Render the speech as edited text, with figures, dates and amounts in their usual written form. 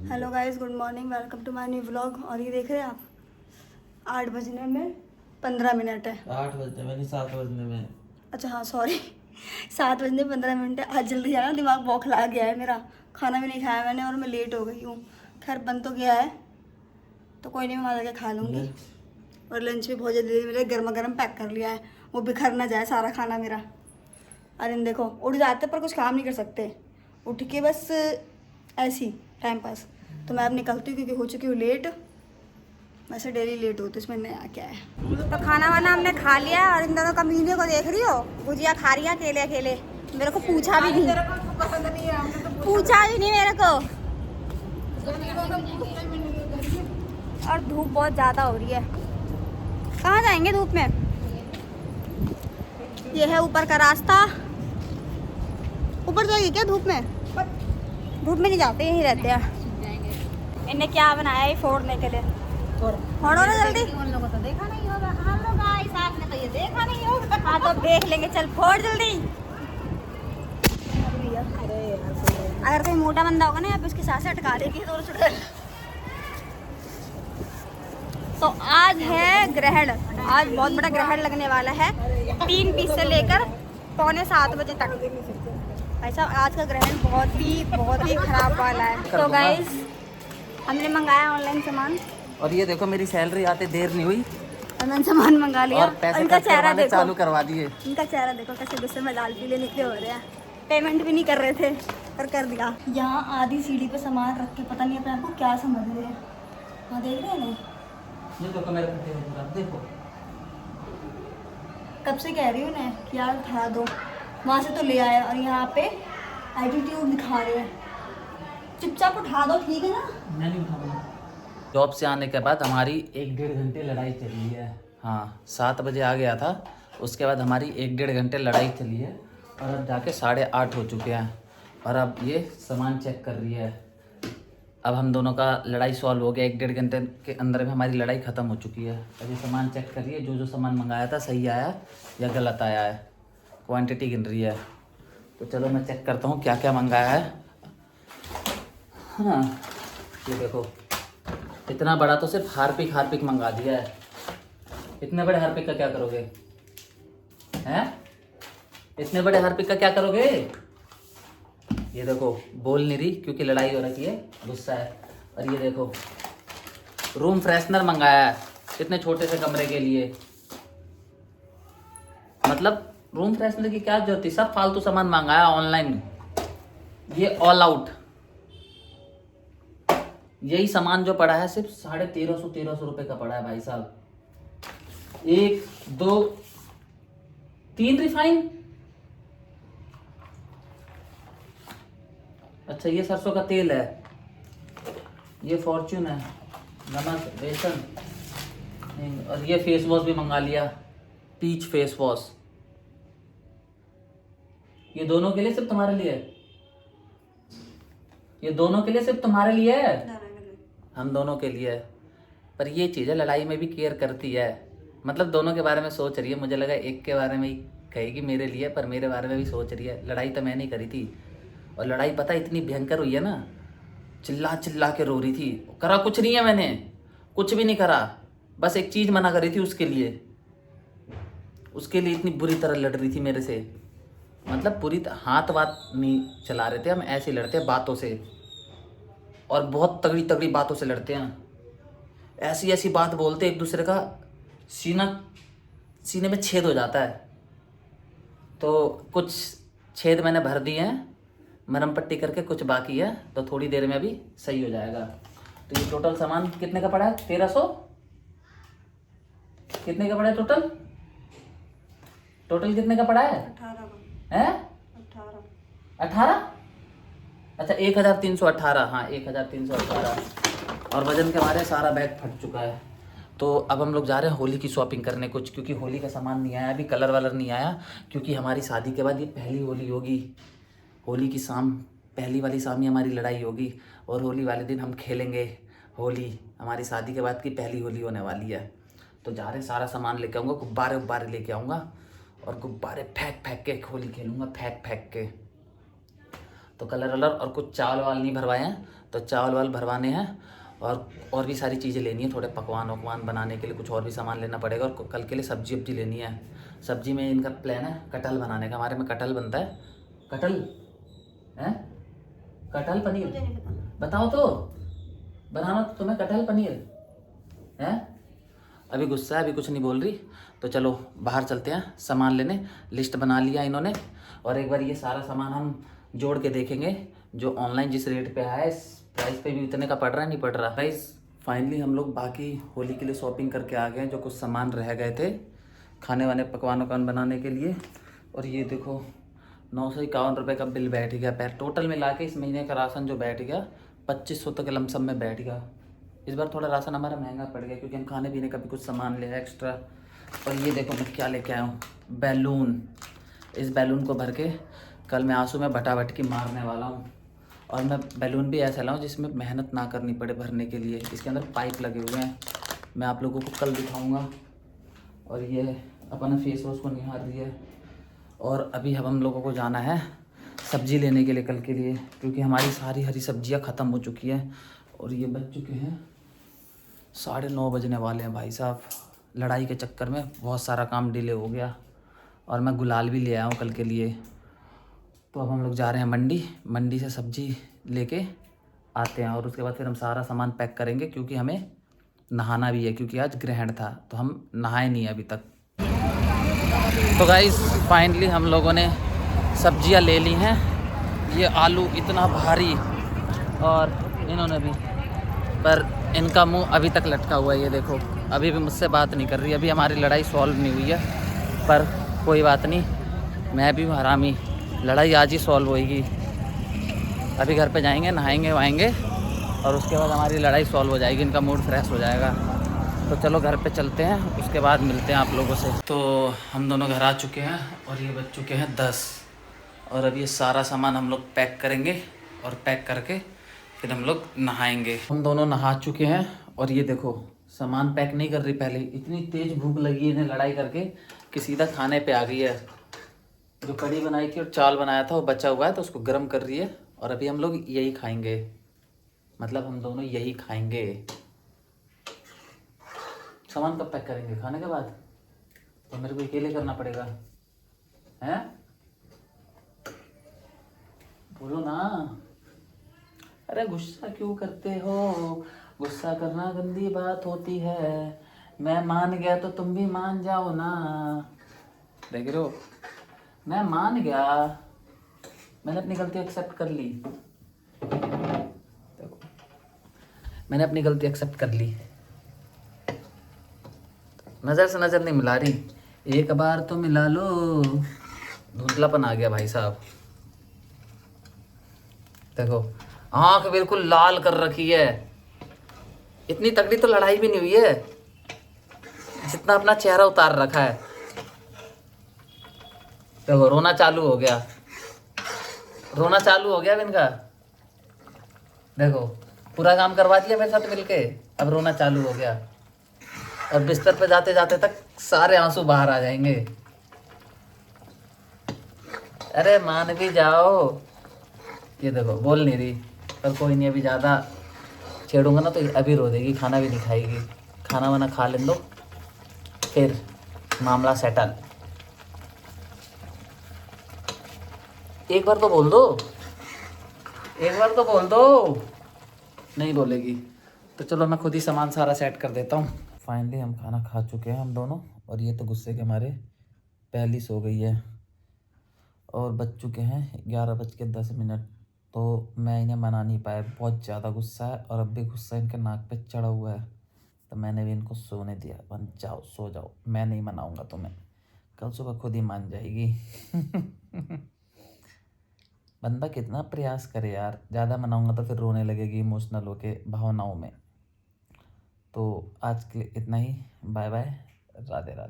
Hello guys, good morning, welcome to my new vlog. और ये देख रहे हैं आप, 8 बजने में 15 मिनट है। 8 बजने में नहीं, 7 बजने में। अच्छा हाँ, सॉरी 7 बजने 15 मिनट है। आज जल्दी जाना, दिमाग बौखला गया है मेरा। खाना भी नहीं खाया मैंने और मैं लेट हो गई हूँ। खैर बन तो गया है, तो कोई नहीं, मैं वहाँ जाके खा लूँगी। और लंच भी बहुत जल्दी मेरे गर्मा गर्म पैक कर लिया है, वो बिखर ना जाए सारा खाना मेरा। अरे देखो, उठ जाते पर कुछ काम नहीं कर सकते, उठ के बस ऐसी टाइम पास। तो मैं अब निकलती हूँ क्योंकि हो चुकी हूँ लेट। वैसे डेली लेट होती, इसमें नया क्या है। तो खाना वाना हमने खा लिया है और इन दोनों कमीने को देख रही हो, गुजिया खा रही है अकेले अकेले। मेरे को पूछा भी नहीं, पूछा भी नहीं मेरे को। और धूप बहुत ज़्यादा हो रही है, कहाँ जाएंगे धूप में। ये है ऊपर का रास्ता। ऊपर जाएगी क्या धूप में? धूप में नहीं जाते, यहीं रहते हैं। इन्हें क्या बनाया है फोड़ने के लिए? फोड़ो ना जल्दी। उन लोगों तो देखा नहीं होगा, हम लोग आए साथ में तो ये देखा नहीं होगा। हाँ तो देख लेंगे, चल फोड़ जल्दी। अगर कोई मोटा बंदा होगा ना यहाँ पे, उसकी सांसें अटका देगी जोर से। तो आज है ग्रहण, आज बहुत बड़ा ग्रहण लगने वाला है। 3:20 से लेकर 6:45 बजे तक। ऐसा आज का ग्रहण बहुत ही खराब वाला है। तो गाइस, हमने मंगाया ऑनलाइन सामान और ये देखो, मेरी सैलरी आते देर नहीं हुई और मैंने सामान मंगा लिया। और पैसे इनका खर्च चेहरा करवाने देखो, चालू करवा दिए। इनका चेहरा देखो कैसे गुस्से में लाल पीले निकले हो रहे हैं। पेमेंट भी नहीं कर रहे थे पर कर दिया। यहाँ आधी सीढ़ी पे सामान रख के पता नहीं अपने आपको क्या समझ रहे हैं। हाँ देख रहे हैं ना, ये देखो मेरे पट्टे में पूरा देखो। कब से कह रही हूँ उन्हें कि यार उठा दो, वहाँ से तो ले आए और यहाँ पे एटीट्यूड दिखा रहे हैं। चुपचाप उठा दो, ठीक है ना? मैं नहीं उठाऊंगा। जॉब से आने के बाद हमारी 1-1.5 घंटे लड़ाई चली है। हाँ, 7 बजे आ गया था, उसके बाद हमारी 1-1.5 घंटे लड़ाई चली है और अब जाके 8:30 हो चुके हैं। और अब ये सामान चेक कर रही है। अब हम दोनों का लड़ाई सॉल्व हो गया, 1-1.5 घंटे के अंदर में हमारी लड़ाई ख़त्म हो चुकी है। अब ये सामान चेक कर रही है, जो सामान मंगाया था सही आया या गलत आया है, क्वांटिटी गिन रही है। तो चलो मैं चेक करता हूँ क्या क्या मंगाया है। हाँ, ये देखो, इतना बड़ा तो सिर्फ हार्पिक मंगा दिया है। इतने बड़े हार्पिक का क्या करोगे? हैं? इतने बड़े हार्पिक का क्या करोगे? ये देखो, बोल नहीं रही क्योंकि लड़ाई हो रही है, गुस्सा है। और ये देखो, रूम फ्रेशनर मंगाया है इतने छोटे से कमरे के लिए। मतलब रूम फ्रेशनर की क्या जरूरत थी? सब फालतू सामान मंगाया ऑनलाइन। ये ऑल आउट, यही सामान जो पड़ा है सिर्फ 1350 रुपए का पड़ा है भाई साहब। 1 2 3 रिफाइन। अच्छा, ये सरसों का तेल है, ये फॉर्च्यून है, नमक, बेसन, और ये फेस वॉश भी मंगा लिया, पीच फेस वॉश। ये दोनों के लिए, सिर्फ तुम्हारे लिए? ये दोनों के लिए, सिर्फ तुम्हारे लिए है? हम दोनों के लिए है। पर ये चीज़ है, लड़ाई में भी केयर करती है। मतलब दोनों के बारे में सोच रही है। मुझे लगा एक के बारे में ही कहेगी मेरे लिए, पर मेरे बारे में भी सोच रही है। लड़ाई तो मैंने ही करी थी, और लड़ाई पता इतनी भयंकर हुई है ना, चिल्ला चिल्ला के रो रही थी। करा कुछ नहीं है मैंने, कुछ भी नहीं करा, बस एक चीज़ मना करी थी उसके लिए। उसके लिए इतनी बुरी तरह लड़ रही थी मेरे से। मतलब पूरी हाथ बात नहीं चला रहे थे हम, ऐसे लड़ते हैं बातों से, और बहुत तगड़ी तगड़ी बातों से लड़ते हैं। ऐसी ऐसी बात बोलते एक दूसरे का सीने में छेद हो जाता है। तो कुछ छेद मैंने भर दिए हैं, मरहम पट्टी करके, कुछ बाकी है, तो थोड़ी देर में अभी सही हो जाएगा। तो ये टोटल सामान कितने का पड़ा है? 1300। कितने का पड़ा है टोटल? टोटल कितने का पड़ा है? 18। अच्छा, 1318। हाँ, 1318। और वजन के मारे सारा बैग फट चुका है। तो अब हम लोग जा रहे हैं होली की शॉपिंग करने कुछ, क्योंकि होली का सामान नहीं आया अभी, कलर वलर नहीं आया, क्योंकि हमारी शादी के बाद ये पहली होली होगी। होली की शाम, पहली वाली शाम ही हमारी लड़ाई होगी, और होली वाले दिन हम खेलेंगे होली। हमारी शादी के बाद की पहली होली होने वाली है। तो जा रहे, सारा सामान लेके आऊँगा, गुब्बारे उब्बारे लेके आऊँगा, और गुब्बारे फेंक फेंक के होली खेलूँगा, फेंक फेंक के। तो कलर वलर और कुछ चावल वाल नहीं भरवाए हैं, तो चावल वाल भरवाने हैं और भी सारी चीज़ें लेनी है, थोड़े पकवान वकवान बनाने के लिए कुछ और भी सामान लेना पड़ेगा और कल के लिए सब्जी वब्जी लेनी है। सब्जी में इनका प्लान है कटहल बनाने का, हमारे में कटहल बनता है। कटहल है, कटहल पनीर, मुझे नहीं पता। बताओ तो, बनाना तो तुम्हें कटहल पनीर है। अभी गुस्सा है, अभी कुछ नहीं बोल रही। तो चलो बाहर चलते हैं सामान लेने। लिस्ट बना लिया इन्होंने और एक बार ये सारा सामान हम जोड़ के देखेंगे जो ऑनलाइन जिस रेट पे आया है, इस प्राइस पे भी इतने का पड़ रहा है नहीं पड़ रहा। गाइस फाइनली हम लोग बाकी होली के लिए शॉपिंग करके आ गए हैं, जो कुछ सामान रह गए थे खाने वाने पकवान वकवान बनाने के लिए। और ये देखो 951 रुपये का बिल बैठ गया। टोटल मिला के इस महीने का राशन जो बैठ गया 2500 तक लमसम में बैठ गया। इस बार थोड़ा राशन हमारा महंगा पड़ गया क्योंकि हम खाने पीने का भी कुछ सामान लिया एक्स्ट्रा। और ये देखो मैं क्या लेके आया हूँ, बैलून। इस बैलून को भर के कल मैं आंसू में भटाभटकी मारने वाला हूँ। और मैं बैलून भी ऐसा लाऊँ जिसमें मेहनत ना करनी पड़े भरने के लिए। इसके अंदर पाइप लगे हुए हैं, मैं आप लोगों को कल दिखाऊँगा। और ये अपना फेस वॉश को निहार रही है। और अभी हम लोगों को जाना है सब्जी लेने के लिए कल के लिए, क्योंकि हमारी सारी हरी सब्जियां ख़त्म हो चुकी हैं। और ये बज चुके हैं 9:30 बजने वाले हैं भाई साहब। लड़ाई के चक्कर में बहुत सारा काम डिले हो गया और मैं गुलाल भी ले आया हूँ कल के लिए। तो अब हम लोग जा रहे हैं मंडी से सब्जी लेके आते हैं और उसके बाद फिर हम सारा सामान पैक करेंगे, क्योंकि हमें नहाना भी है, क्योंकि आज ग्रहण था तो हम नहाए नहीं अभी तक। तो गाइस फाइनली हम लोगों ने सब्जियां ले ली हैं। ये आलू इतना भारी, और इन्होंने भी, पर इनका मुंह अभी तक लटका हुआ है। ये देखो अभी भी मुझसे बात नहीं कर रही। अभी हमारी लड़ाई सॉल्व नहीं हुई है, पर कोई बात नहीं, मैं भी हूँ हरामी, लड़ाई आज ही सॉल्व होएगी। अभी घर पे जाएंगे, नहाएंगे वाएंगे और उसके बाद हमारी लड़ाई सॉल्व हो जाएगी, इनका मूड फ्रेश हो जाएगा। तो चलो घर पे चलते हैं, उसके बाद मिलते हैं आप लोगों से। तो हम दोनों घर आ चुके हैं और ये बज चुके हैं 10 और अब ये सारा सामान हम लोग पैक करेंगे और पैक करके फिर हम लोग नहाएंगे। हम दोनों नहा चुके हैं और ये देखो सामान पैक नहीं कर रही पहले, इतनी तेज़ भूख लगी है इन्हें लड़ाई करके कि सीधा खाने पे आ गई है। जो कढ़ी बनाई थी और चावल बनाया था वो बचा हुआ है तो उसको गर्म कर रही है और अभी हम लोग यही खाएंगे, मतलब हम दोनों यही खाएंगे। सामान कब पैक करेंगे? खाने के बाद? तो मेरे को अकेले करना पड़ेगा, हैं? बोलो ना। अरे गुस्सा क्यों करते हो? गुस्सा करना गंदी बात होती है। मैं मान गया तो तुम भी मान जाओ ना। देख रहे हो, मैं मान गया, मैंने अपनी गलती एक्सेप्ट कर ली। देखो मैंने अपनी गलती एक्सेप्ट कर ली। नज़र से नज़र नहीं मिला रही, एक बार तो मिला लो। धुंधलापन आ गया भाई साहब। देखो आंख बिल्कुल लाल कर रखी है। इतनी तगड़ी तो लड़ाई भी नहीं हुई है जितना अपना चेहरा उतार रखा है। देखो रोना चालू हो गया, रोना चालू हो गया इनका। देखो पूरा काम करवा दिया मेरे साथ मिलके, अब रोना चालू हो गया। अब बिस्तर पे जाते जाते तक सारे आंसू बाहर आ जाएंगे। अरे मान भी जाओ। ये देखो बोल नहीं रही, पर कोई नहीं, अभी ज़्यादा छेड़ूंगा ना तो अभी रो देगी, खाना भी नहीं खाएगी। खाना वाना खा लें दो फिर मामला सेटल। एक बार तो बोल दो, एक बार तो बोल दो। नहीं बोलेगी तो चलो मैं खुद ही सामान सारा सेट कर देता हूँ। फाइनली हम खाना खा चुके हैं हम दोनों और ये तो गुस्से के मारे पहली सो गई है और बज चुके हैं 11:10। तो मैं इन्हें मना नहीं पाया, बहुत ज़्यादा गुस्सा है और अब भी गुस्सा इनके नाक पे चढ़ा हुआ है। तो मैंने भी इनको सोने दिया, बन जाओ सो जाओ, मैं नहीं मनाऊंगा तुम्हें, कल सुबह खुद ही मान जाएगी। बंदा कितना प्रयास करे यार, ज़्यादा मनाऊंगा तो फिर रोने लगेगी इमोशनल होके भावनाओं में। तो आज के लिए इतना ही, बाय बाय, राधे राधे।